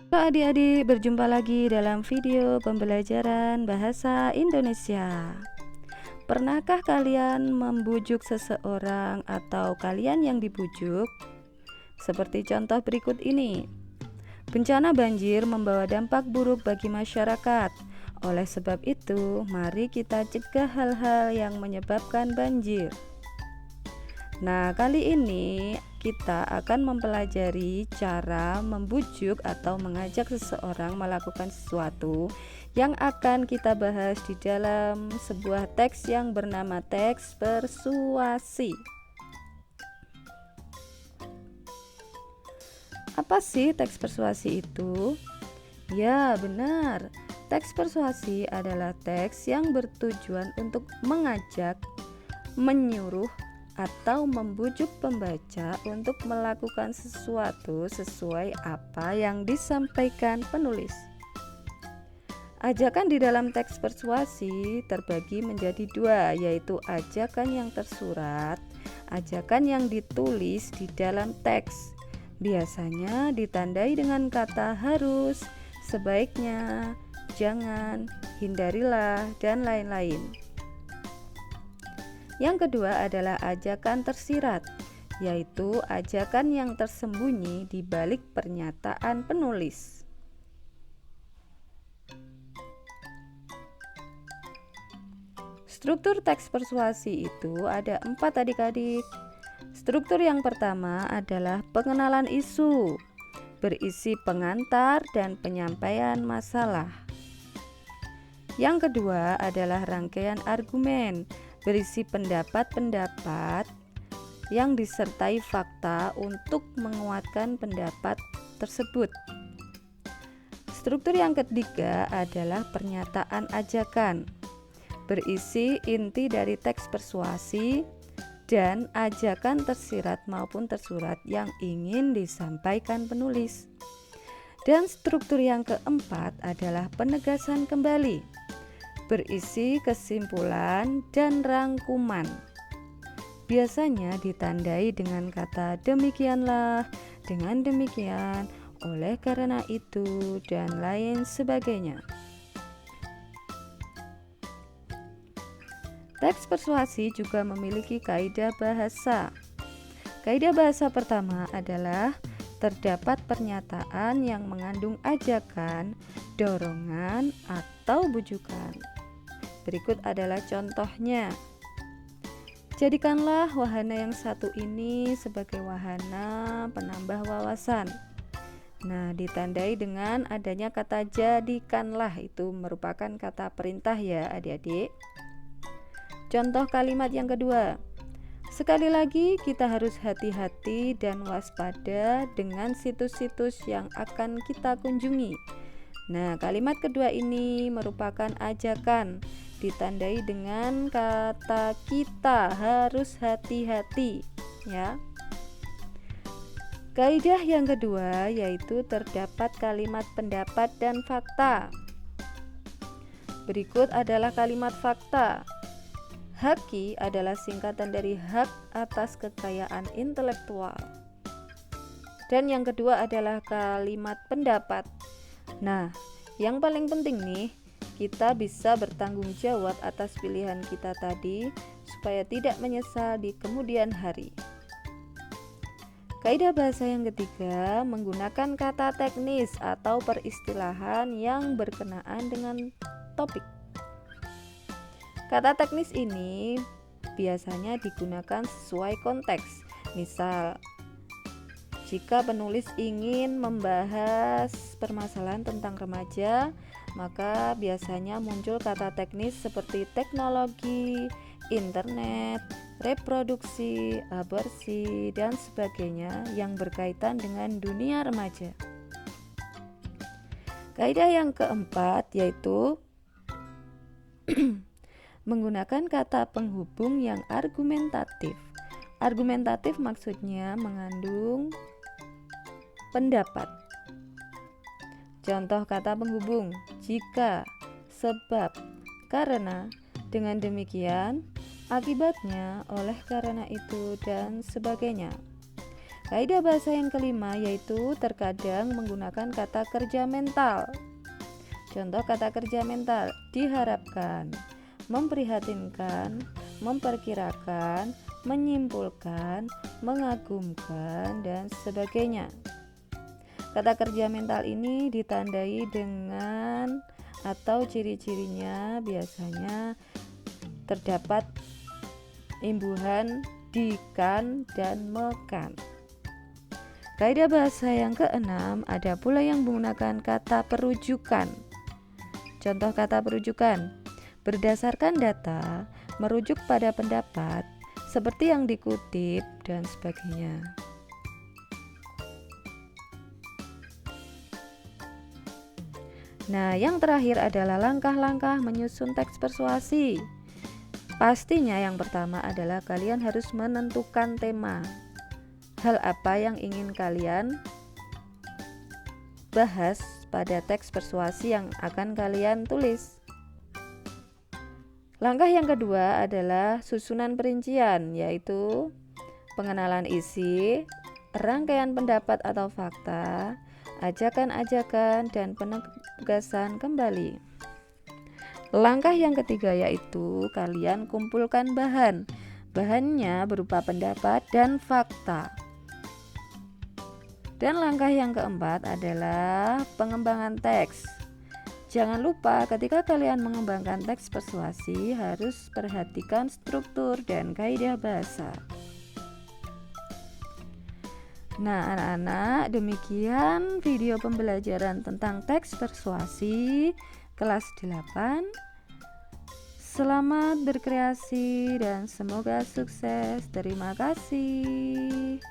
Halo adik-adik, berjumpa lagi dalam video pembelajaran bahasa Indonesia. Pernahkah kalian membujuk seseorang atau kalian yang dibujuk? Seperti contoh berikut ini. Bencana banjir membawa dampak buruk bagi masyarakat. Oleh sebab itu, mari kita cegah hal-hal yang menyebabkan banjir. Nah, kali ini kita akan mempelajari cara membujuk atau mengajak seseorang melakukan sesuatu yang akan kita bahas di dalam sebuah teks yang bernama teks persuasi. Apa sih teks persuasi itu? Ya, benar. Teks persuasi adalah teks yang bertujuan untuk mengajak, menyuruh, atau membujuk pembaca untuk melakukan sesuatu sesuai apa yang disampaikan penulis. Ajakan di dalam teks persuasi terbagi menjadi dua, yaitu ajakan yang tersurat, ajakan yang ditulis di dalam teks. Biasanya ditandai dengan kata harus, sebaiknya, jangan, hindarilah, dan lain-lain. Yang kedua adalah ajakan tersirat, yaitu ajakan yang tersembunyi di balik pernyataan penulis. Struktur teks persuasi itu ada 4 adik-adik. Struktur yang pertama adalah pengenalan isu, berisi pengantar dan penyampaian masalah. Yang kedua adalah rangkaian argumen, berisi pendapat-pendapat yang disertai fakta untuk menguatkan pendapat tersebut. Struktur yang ketiga adalah pernyataan ajakan, berisi inti dari teks persuasi dan ajakan tersirat maupun tersurat yang ingin disampaikan penulis. Dan struktur yang keempat adalah penegasan kembali, berisi kesimpulan dan rangkuman. Biasanya ditandai dengan kata demikianlah, dengan demikian, oleh karena itu, dan lain sebagainya. Teks persuasi juga memiliki kaidah bahasa. Kaidah bahasa pertama adalah terdapat pernyataan yang mengandung ajakan, dorongan, atau bujukan. Berikut adalah contohnya. Jadikanlah wahana yang satu ini sebagai wahana penambah wawasan. Nah, ditandai dengan adanya kata jadikanlah, itu merupakan kata perintah ya adik-adik. Contoh kalimat yang kedua. Sekali lagi kita harus hati-hati dan waspada dengan situs-situs yang akan kita kunjungi. Nah, kalimat kedua ini merupakan ajakan, ditandai dengan kata kita harus hati-hati ya. Kaidah yang kedua yaitu terdapat kalimat pendapat dan fakta. Berikut adalah kalimat fakta. HAKI adalah singkatan dari hak atas kekayaan intelektual. Dan yang kedua adalah kalimat pendapat. Nah, yang paling penting nih, kita bisa bertanggung jawab atas pilihan kita tadi supaya tidak menyesal di kemudian hari. Kaidah bahasa yang ketiga menggunakan kata teknis atau peristilahan yang berkenaan dengan topik. Kata teknis ini biasanya digunakan sesuai konteks. Misal, jika penulis ingin membahas permasalahan tentang remaja, maka biasanya muncul kata teknis seperti teknologi, internet, reproduksi, aborsi, dan sebagainya yang berkaitan dengan dunia remaja. Kaidah yang keempat yaitu menggunakan kata penghubung yang argumentatif. Argumentatif maksudnya mengandung pendapat. Contoh kata penghubung: jika, sebab, karena, dengan demikian, akibatnya, oleh karena itu, dan sebagainya. Kaidah bahasa yang kelima yaitu terkadang menggunakan kata kerja mental. Contoh kata kerja mental: diharapkan, memprihatinkan, memperkirakan, menyimpulkan, mengagumkan, dan sebagainya. Kata kerja mental ini ditandai dengan atau ciri-cirinya biasanya terdapat imbuhan dikan dan mekan. Kaidah bahasa yang keenam ada pula yang menggunakan kata perujukan. Contoh kata perujukan: berdasarkan data, merujuk pada pendapat, seperti yang dikutip, dan sebagainya. Nah, yang terakhir adalah langkah-langkah menyusun teks persuasi. Pastinya yang pertama adalah kalian harus menentukan tema. Hal apa yang ingin kalian bahas pada teks persuasi yang akan kalian tulis. Langkah yang kedua adalah susunan perincian, yaitu pengenalan isi, rangkaian pendapat atau fakta, ajakan-ajakan, dan penegasan kembali. Langkah yang ketiga yaitu kalian kumpulkan bahan. Bahannya berupa pendapat dan fakta. Dan langkah yang keempat adalah pengembangan teks. Jangan lupa ketika kalian mengembangkan teks persuasi harus perhatikan struktur dan kaidah bahasa. Nah, anak-anak, demikian video pembelajaran tentang teks persuasi kelas 8. Selamat berkreasi dan semoga sukses. Terima kasih.